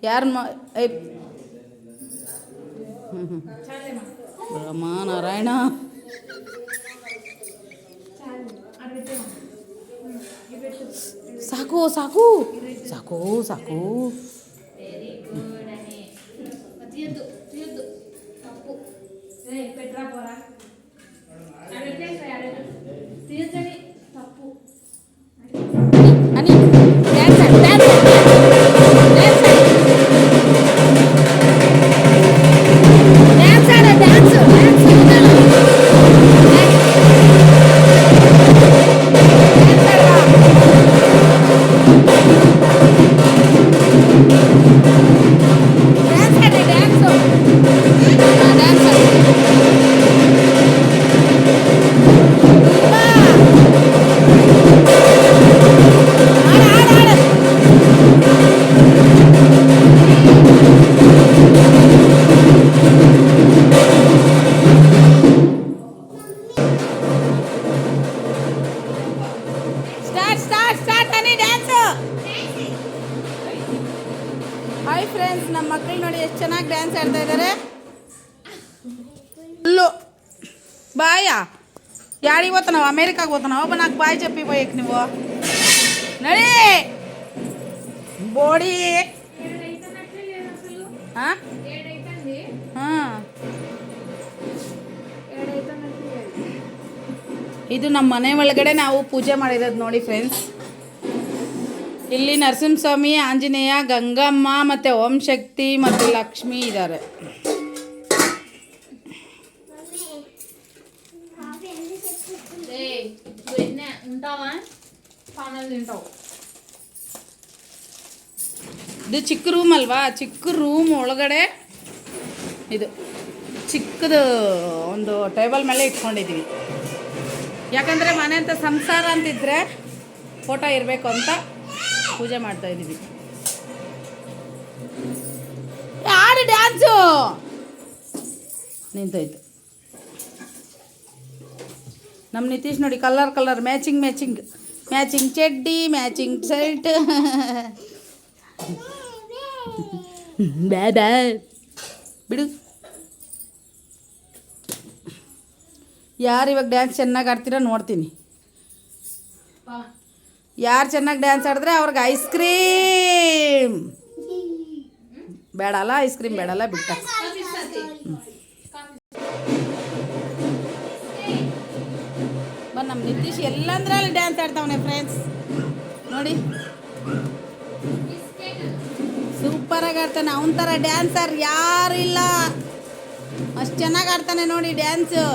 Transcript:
ಯಾರು ರಾಮ ನಾರಾಯಣ ಸಾಕು ಸಾಕು ಸಾಕು ಸಾಕು. అని ಡ್ಯಾನ್ಸ್ ಡ್ಯಾನ್ಸ್ ಡ್ಯಾನ್ಸ್ ಆಡ ಡ್ಯಾನ್ಸ್ ಹಾಯ್ ಫ್ರೆಂಡ್ಸ್, ನಮ್ಮ ಮಕ್ಕಳು ನೋಡಿ ಎಷ್ಟು ಚೆನ್ನಾಗಿ ಡ್ಯಾನ್ಸ್ ಆಡ್ತಾ ಇದ್ದಾರೆ. ಅಲ್ಲೋ ಬಾಯ ಯಾರಿಗೆ ಹೋತ ನಾವು ಅಮೇರಿಕಾಗೆ ಹೋತ ನಾವು ನಾಲ್ಕು ಬಾಯಿ ಚಪ್ಪಿ ಬೈಕ್ ನೀವು ನಡಿ ಬೋಡಿ. ಹಾಂ ಹಾಂ, ಇದು ನಮ್ಮ ಮನೆ ಒಳಗಡೆ ನಾವು ಪೂಜೆ ಮಾಡಿರೋದು ನೋಡಿ ಫ್ರೆಂಡ್ಸ್. ಇಲ್ಲಿ ನರಸಿಂಹಸ್ವಾಮಿ, ಆಂಜನೇಯ, ಗಂಗಮ್ಮ ಮತ್ತು ಓಂ ಶಕ್ತಿ ಮತ್ತು ಲಕ್ಷ್ಮಿ ಇದ್ದಾರೆ. ಇದು ಚಿಕ್ಕ ರೂಮ್ ಅಲ್ವಾ, ಚಿಕ್ಕ ರೂಮ್ ಒಳಗಡೆ ಇದು ಚಿಕ್ಕದು ಒಂದು ಟೇಬಲ್ ಮೇಲೆ ಇಟ್ಕೊಂಡಿದ್ದೀವಿ. ಯಾಕಂದರೆ ಮನೆ ಅಂತ ಸಂಸಾರ ಅಂತಿದ್ರೆ ಫೋಟೋ ಇರಬೇಕು ಅಂತ ಪೂಜೆ ಮಾಡ್ತಾ ಇದ್ದೀವಿ. ಆಡು ಡ್ಯಾನ್ಸು ನಿಂತೋಯ್ತು. ನಮ್ಮ ನಿತೀಶ್ ನೋಡಿ colour colour matching matching matching ಚಡ್ಡಿ, ಮ್ಯಾಚಿಂಗ್ ಶರ್ಟ್. ಬ್ಯಾಡ ಬಿಡು. ಯಾರು ಇವಾಗ ಡ್ಯಾನ್ಸ್ ಚೆನ್ನಾಗಿ ಆಡ್ತೀರಾ ನೋಡ್ತೀನಿ. ಯಾರು ಚೆನ್ನಾಗಿ ಡ್ಯಾನ್ಸ್ ಆಡಿದ್ರೆ ಅವ್ರಿಗೆ ಐಸ್ ಕ್ರೀಮ್ ಬೇಡಲ್ಲ, ಐಸ್ ಕ್ರೀಮ್ ಬೇಡಲ್ಲ, ಬಿಟ್ಟ. ನಮ್ಮ ನಿತೀಶ್ ಎಲ್ಲಂದ್ರಲ್ಲಿ ಡ್ಯಾನ್ಸ್ ಆಡ್ತಾವನೆ ಫ್ರೆಂಡ್ಸ್. ನೋಡಿ ಸೂಪರಾಗಿ ಆಡ್ತಾನೆ. ಅವನ ಥರ ಡ್ಯಾನ್ಸರ್ ಯಾರು ಇಲ್ಲ, ಅಷ್ಟು ಚೆನ್ನಾಗಿ ಆಡ್ತಾನೆ ನೋಡಿ ಡ್ಯಾನ್ಸು.